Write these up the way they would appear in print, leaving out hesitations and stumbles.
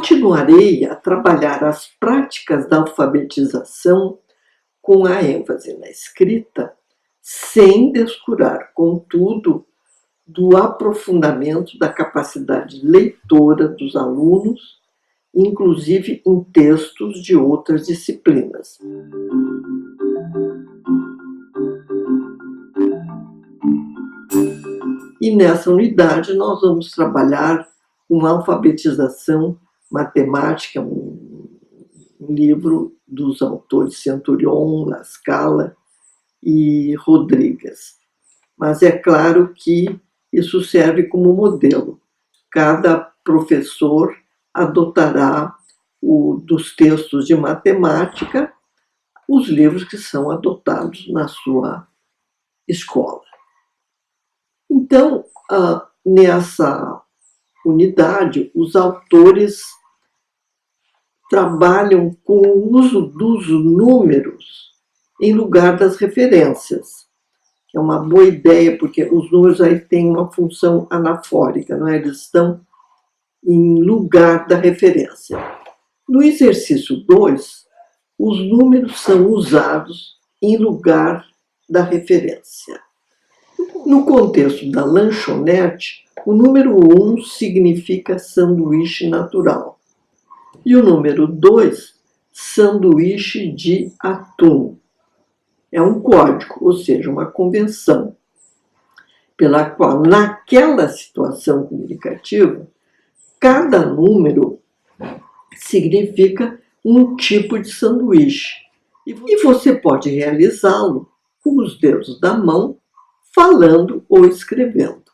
Continuarei a trabalhar as práticas da alfabetização com a ênfase na escrita, sem descurar, contudo, do aprofundamento da capacidade leitora dos alunos, inclusive em textos de outras disciplinas. E nessa unidade nós vamos trabalhar com alfabetização matemática, um livro dos autores Centurion, La Scala e Rodrigues. Mas é claro que isso serve como modelo. Cada professor adotará dos textos de matemática os livros que são adotados na sua escola. Então, nessa unidade, os autores trabalham com o uso dos números em lugar das referências. É uma boa ideia, porque os números aí têm uma função anafórica, não é? Eles estão em lugar da referência. No exercício 2, os números são usados em lugar da referência. No contexto da lanchonete, o número 1 significa sanduíche natural. E o número 2, sanduíche de atum. É um código, ou seja, uma convenção, pela qual, naquela situação comunicativa, cada número significa um tipo de sanduíche. E você pode realizá-lo com os dedos da mão, falando ou escrevendo.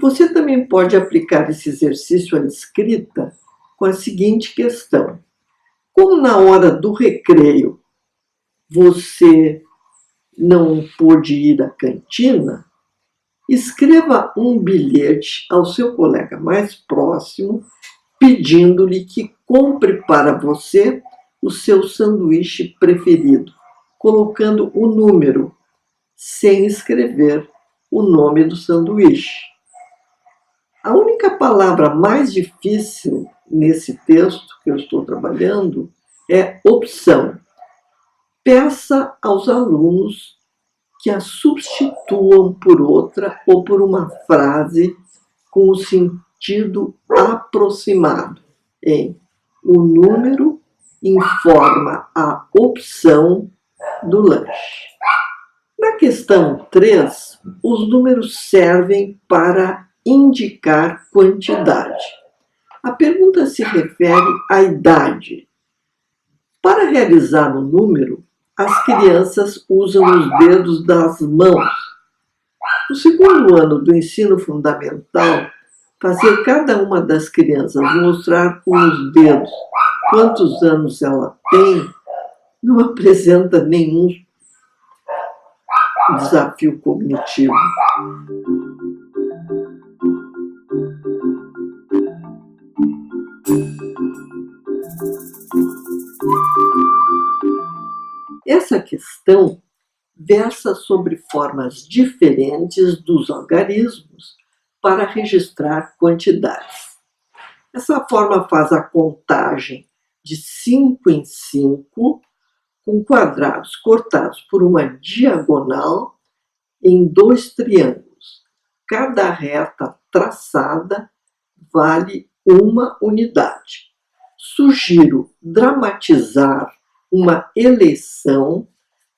Você também pode aplicar esse exercício à escrita com a seguinte questão: como na hora do recreio você não pôde ir à cantina, escreva um bilhete ao seu colega mais próximo, pedindo-lhe que compre para você o seu sanduíche preferido, colocando o número, sem escrever o nome do sanduíche. A única palavra mais difícil nesse texto que eu estou trabalhando é opção. Peça aos alunos que a substituam por outra ou por uma frase com o sentido aproximado em o número informa a opção do lanche. Na questão 3, os números servem para indicar quantidade. A pergunta se refere à idade. Para realizar o número, as crianças usam os dedos das mãos. No segundo ano do ensino fundamental, fazer cada uma das crianças mostrar com os dedos quantos anos ela tem não apresenta nenhum desafio cognitivo. Essa questão versa sobre formas diferentes dos algarismos para registrar quantidades. Essa forma faz a contagem de 5 em 5, com quadrados cortados por uma diagonal em 2 triângulos. Cada reta traçada vale 1 unidade. Sugiro dramatizar uma eleição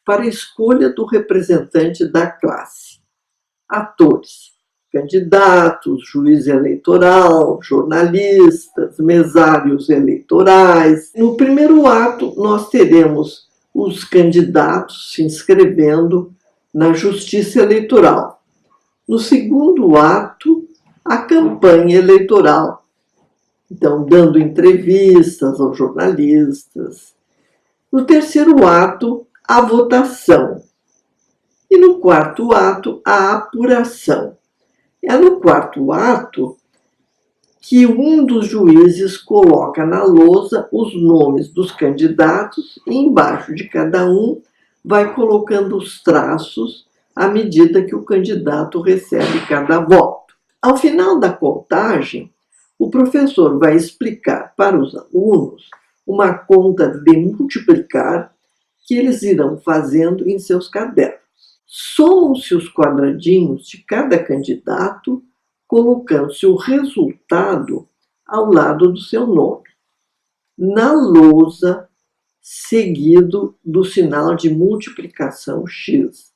para a escolha do representante da classe. Atores, candidatos, juiz eleitoral, jornalistas, mesários eleitorais. No primeiro ato, nós teremos os candidatos se inscrevendo na Justiça Eleitoral. No segundo ato, a campanha eleitoral. Então, dando entrevistas aos jornalistas. No terceiro ato, a votação. E no quarto ato, a apuração. É no quarto ato que um dos juízes coloca na lousa os nomes dos candidatos e embaixo de cada um vai colocando os traços à medida que o candidato recebe cada voto. Ao final da contagem, o professor vai explicar para os alunos uma conta de multiplicar que eles irão fazendo em seus cadernos. Somam-se os quadradinhos de cada candidato, colocando-se o resultado ao lado do seu nome, na lousa, seguido do sinal de multiplicação X,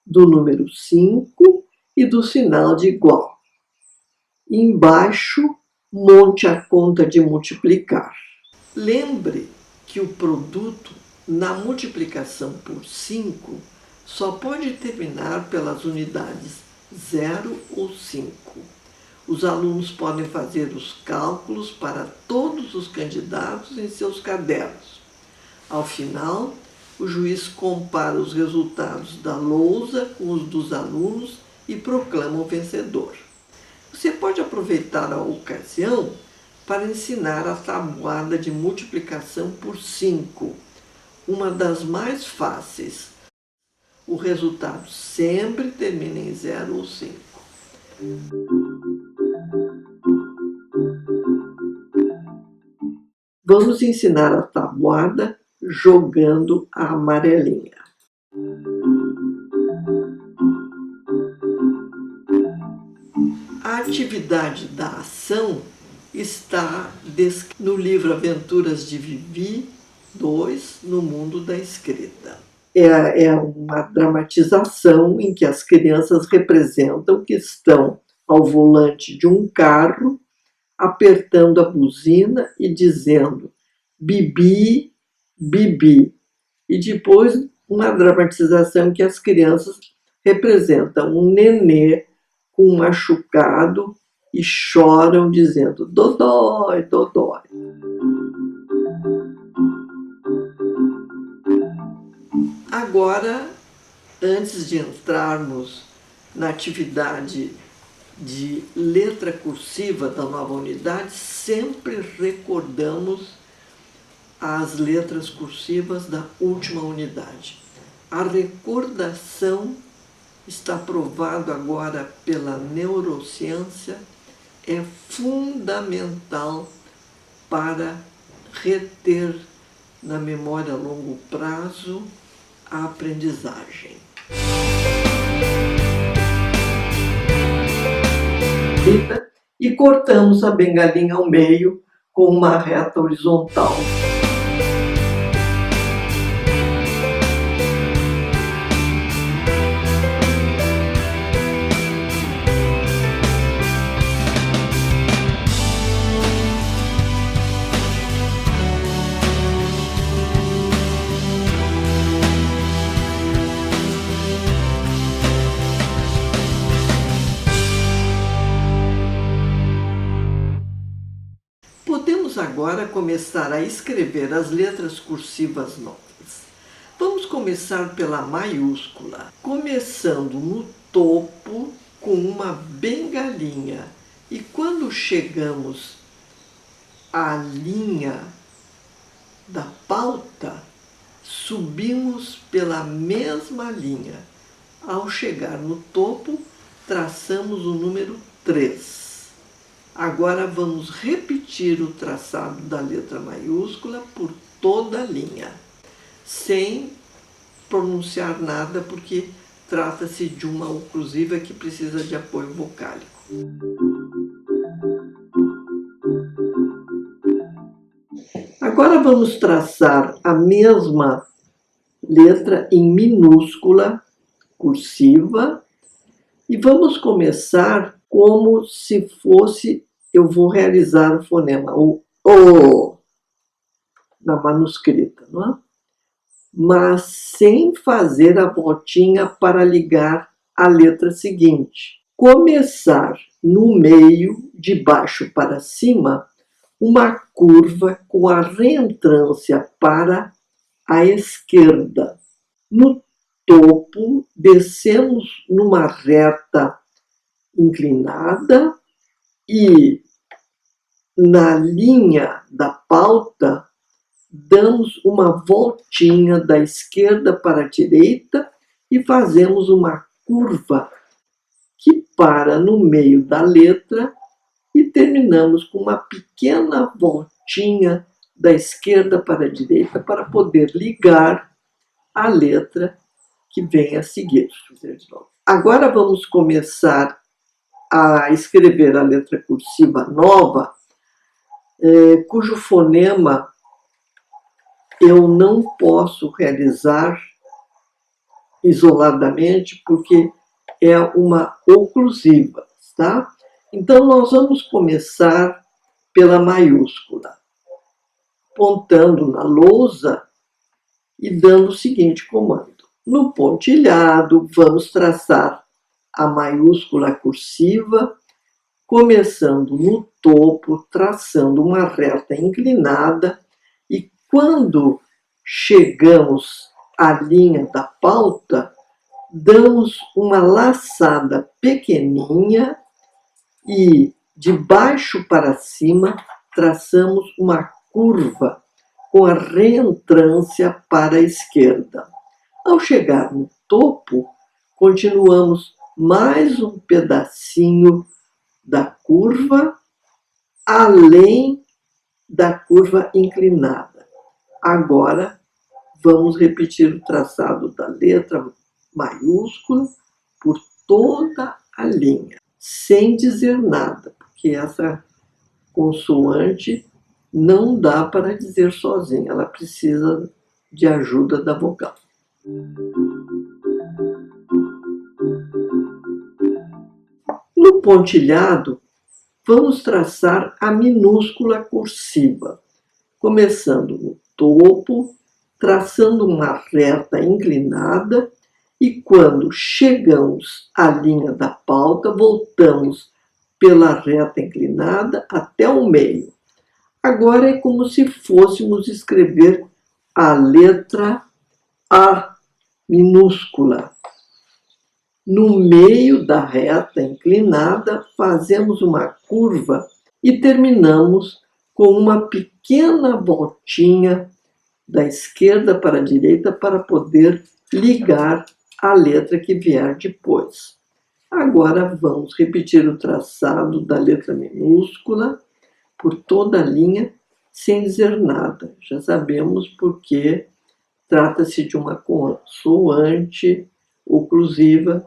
do número 5 e do sinal de igual. Embaixo, monte a conta de multiplicar. Lembre que o produto na multiplicação por 5 só pode terminar pelas unidades 0 ou 5. Os alunos podem fazer os cálculos para todos os candidatos em seus cadernos. Ao final, o juiz compara os resultados da lousa com os dos alunos e proclama o vencedor. Você pode aproveitar a ocasião para ensinar a tabuada de multiplicação por 5, uma das mais fáceis. O resultado sempre termina em 0 ou 5. Vamos ensinar a tabuada jogando a amarelinha. A atividade da ação está no livro Aventuras de Vivi 2, no mundo da escrita. É uma dramatização em que as crianças representam que estão ao volante de um carro, apertando a buzina e dizendo Bibi, Bibi. E depois uma dramatização em que as crianças representam um nenê com um machucado e choram dizendo Dodói, Dodói. Agora, antes de entrarmos na atividade de letra cursiva da nova unidade, sempre recordamos as letras cursivas da última unidade. A recordação está provado agora pela neurociência, é fundamental para reter na memória a longo prazo a aprendizagem. E cortamos a bengalinha ao meio com uma reta horizontal. Podemos agora começar a escrever as letras cursivas novas. Vamos começar pela maiúscula, começando no topo com uma bengalinha. E quando chegamos à linha da pauta, subimos pela mesma linha. Ao chegar no topo, traçamos o número 3. Agora vamos repetir o traçado da letra maiúscula por toda a linha, sem pronunciar nada, porque trata-se de uma oclusiva que precisa de apoio vocálico. Agora vamos traçar a mesma letra em minúscula, cursiva, e vamos começar como se fosse, eu vou realizar o fonema, o O, na manuscrita, não é? Mas sem fazer a voltinha para ligar a letra seguinte. Começar no meio, de baixo para cima, uma curva com a reentrância para a esquerda. No topo, descemos numa reta inclinada e na linha da pauta damos uma voltinha da esquerda para a direita e fazemos uma curva que para no meio da letra e terminamos com uma pequena voltinha da esquerda para a direita para poder ligar a letra que vem a seguir. Agora vamos começar a escrever a letra cursiva nova, cujo fonema eu não posso realizar isoladamente porque é uma oclusiva, tá? Então nós vamos começar pela maiúscula, apontando na lousa e dando o seguinte comando. No pontilhado, vamos traçar a maiúscula cursiva, começando no topo, traçando uma reta inclinada, e quando chegamos à linha da pauta, damos uma laçada pequeninha e de baixo para cima traçamos uma curva com a reentrância para a esquerda. Ao chegar no topo, continuamos mais um pedacinho da curva, além da curva inclinada. Agora, vamos repetir o traçado da letra maiúscula por toda a linha, sem dizer nada, porque essa consoante não dá para dizer sozinha, ela precisa de ajuda da vogal. No pontilhado, vamos traçar a minúscula cursiva, começando no topo, traçando uma reta inclinada, e quando chegamos à linha da pauta, voltamos pela reta inclinada até o meio. Agora é como se fôssemos escrever a letra A minúscula. No meio da reta inclinada, fazemos uma curva e terminamos com uma pequena voltinha da esquerda para a direita para poder ligar a letra que vier depois. Agora vamos repetir o traçado da letra minúscula por toda a linha, sem dizer nada. Já sabemos porque trata-se de uma consoante oclusiva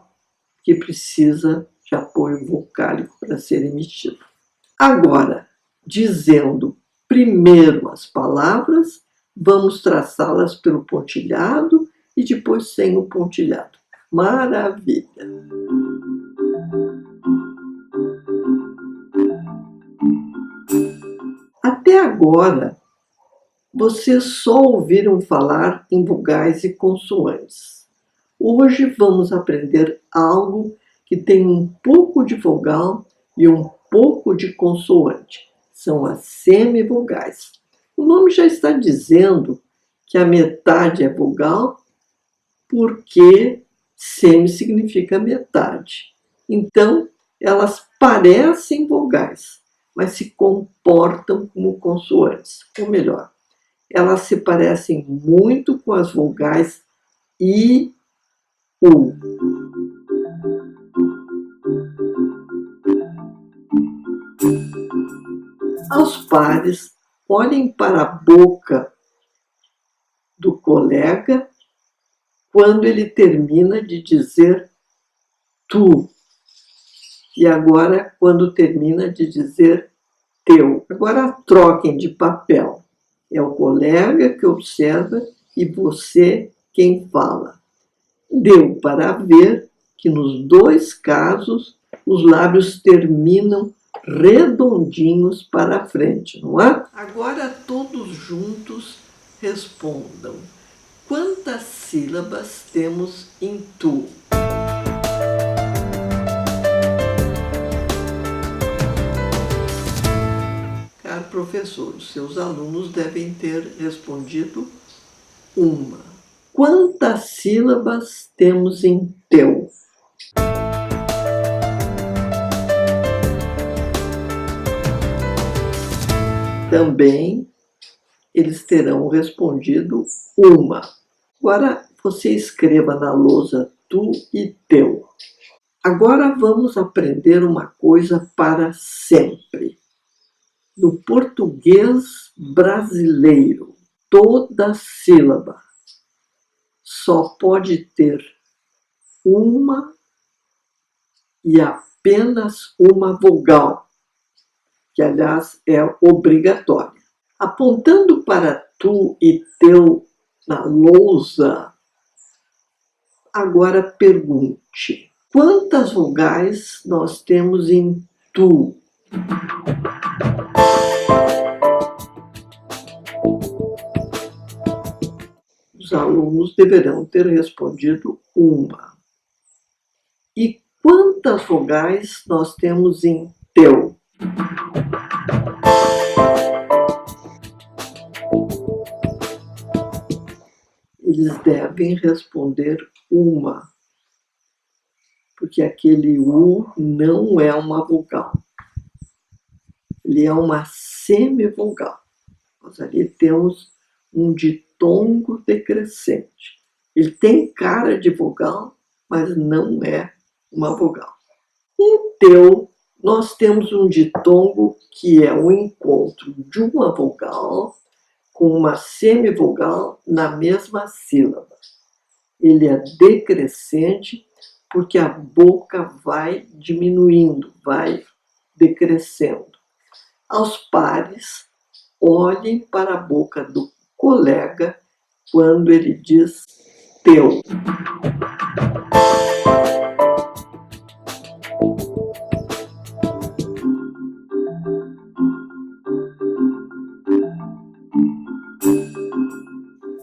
que precisa de apoio vocálico para ser emitida. Agora, dizendo primeiro as palavras, vamos traçá-las pelo pontilhado e depois sem o pontilhado. Maravilha! Até agora, vocês só ouviram falar em vogais e consoantes. Hoje vamos aprender algo que tem um pouco de vogal e um pouco de consoante. São as semivogais. O nome já está dizendo que a metade é vogal, porque semi significa metade. Então, elas parecem vogais, mas se comportam como consoantes. Ou melhor, elas se parecem muito com as vogais I, U. Aos pares, olhem para a boca do colega quando ele termina de dizer tu. E agora, quando termina de dizer teu. Agora, troquem de papel. É o colega que observa e você quem fala. Deu para ver que nos dois casos os lábios terminam redondinhos para a frente, não é? Agora todos juntos respondam. Quantas sílabas temos em tu? Caro professor, os seus alunos devem ter respondido uma. Quantas sílabas temos em teu? Também eles terão respondido uma. Agora você escreva na lousa tu e teu. Agora vamos aprender uma coisa para sempre. No português brasileiro, toda sílaba só pode ter uma e apenas uma vogal, que aliás é obrigatória. Apontando para tu e teu na lousa, agora pergunte: quantas vogais nós temos em tu? Os alunos deverão ter respondido uma. E quantas vogais nós temos em teu? Eles devem responder uma, porque aquele U não é uma vogal. Ele é uma semivogal. Nós ali temos um ditongo decrescente. Ele tem cara de vogal, mas não é uma vogal. Em teu, nós temos um ditongo que é o encontro de uma vogal com uma semivogal na mesma sílaba. Ele é decrescente porque a boca vai diminuindo, vai decrescendo. Aos pares, olhem para a boca do colega quando ele diz teu.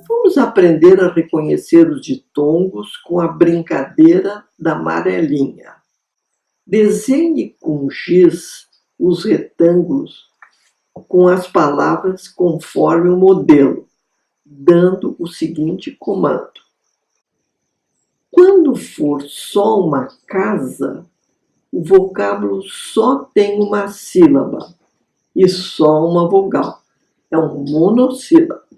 Vamos aprender a reconhecer os ditongos com a brincadeira da amarelinha. Desenhe com giz os retângulos com as palavras conforme o modelo, dando o seguinte comando. Quando for só uma casa, o vocábulo só tem uma sílaba e só uma vogal. É um monossílabo.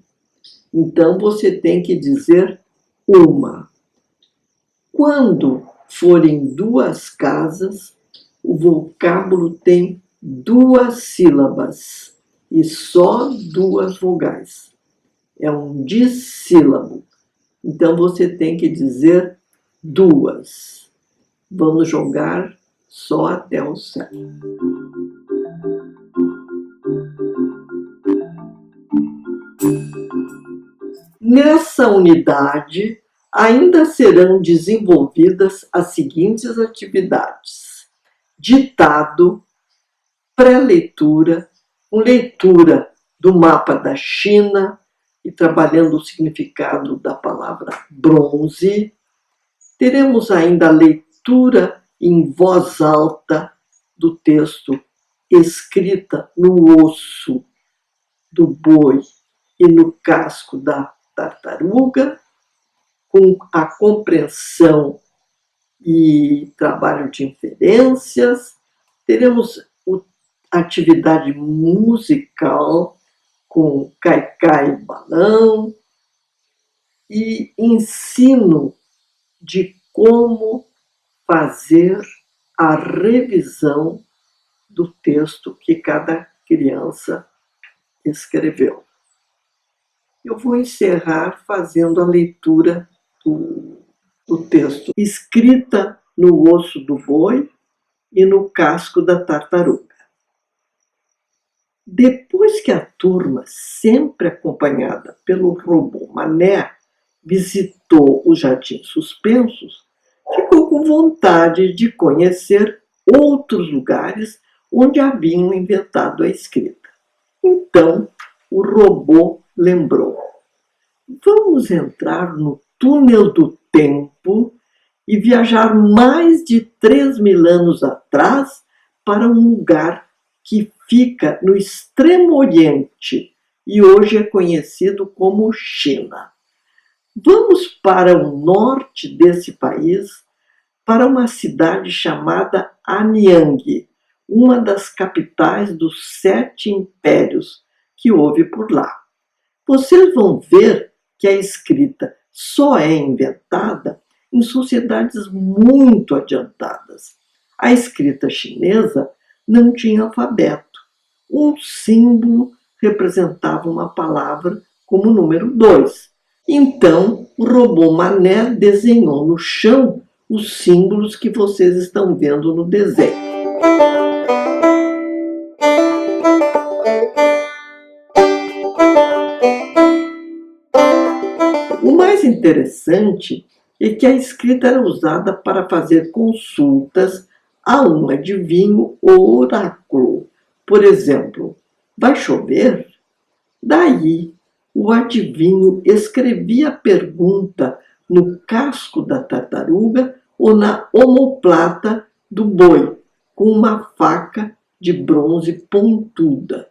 Então você tem que dizer uma. Quando forem duas casas, o vocábulo tem duas sílabas e só duas vogais. É um dissílabo. Então você tem que dizer duas. Vamos jogar só até o certo. Nessa unidade, ainda serão desenvolvidas as seguintes atividades: ditado, pré-leitura, com leitura do mapa da China e trabalhando o significado da palavra bronze. Teremos ainda a leitura em voz alta do texto escrita no osso do boi e no casco da tartaruga, com a compreensão e trabalho de inferências. Teremos atividade musical com caicai e balão e ensino de como fazer a revisão do texto que cada criança escreveu. Eu vou encerrar fazendo a leitura do texto, escrita no osso do boi e no casco da tartaruga. Depois que a turma, sempre acompanhada pelo robô Mané, visitou os Jardins Suspensos, ficou com vontade de conhecer outros lugares onde haviam inventado a escrita. Então, o robô lembrou: vamos entrar no túnel do tempo e viajar mais de 3.000 anos atrás para um lugar que fica no extremo oriente e hoje é conhecido como China. Vamos para o norte desse país, para uma cidade chamada Anyang, uma das capitais dos 7 impérios que houve por lá. Vocês vão ver que a escrita só é inventada em sociedades muito adiantadas. A escrita chinesa não tinha alfabeto. Um símbolo representava uma palavra como o número 2. Então, o robô Mané desenhou no chão os símbolos que vocês estão vendo no desenho. O mais interessante é que a escrita era usada para fazer consultas a um adivinho ou oráculo. Por exemplo, vai chover? Daí, o adivinho escrevia a pergunta no casco da tartaruga ou na omoplata do boi, com uma faca de bronze pontuda.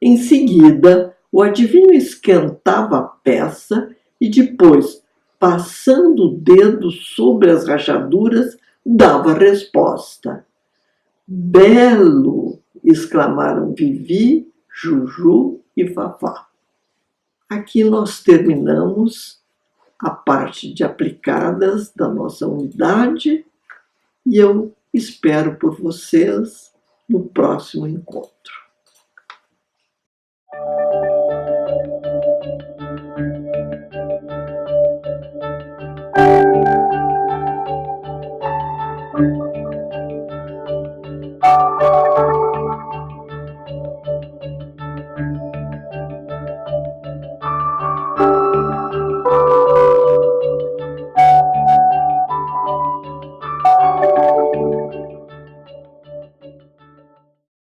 Em seguida, o adivinho esquentava a peça e depois, passando o dedo sobre as rachaduras, dava a resposta. Belo! Exclamaram Vivi, Juju e Fafá. Aqui nós terminamos a parte de aplicadas da nossa unidade e eu espero por vocês no próximo encontro.